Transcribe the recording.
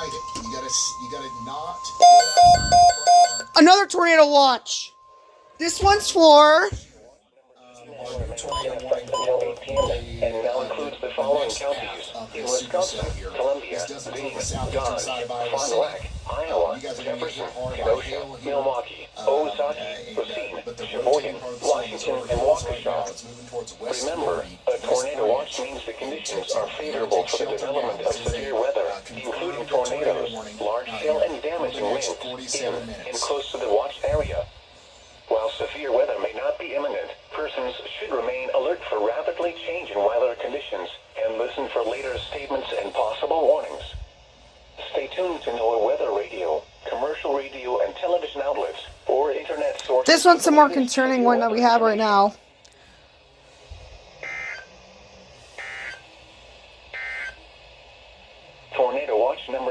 fight it. You gotta not go outside the front yard. Another tornado watch. This one's for... Tornado warning for and now includes the following counties in Wisconsin, Columbia, Dane, Dodge, Fond du Lac, Iowa, Jefferson, Kenosha, Milwaukee, OZAUKEE, RACINE, Sheboygan, Washington, and Waukesha. Remember, a tornado watch means the conditions are favorable for the development of severe weather, including tornadoes, large-scale and damaging winds in and close to the watched area. While severe weather may not be imminent, persons should remain alert for rapidly changing weather conditions and listen for later statements and possible warnings. Stay tuned to NOAA weather radio, commercial radio and television outlets, or internet sources. This one's the more concerning one that we have right now. Tornado watch number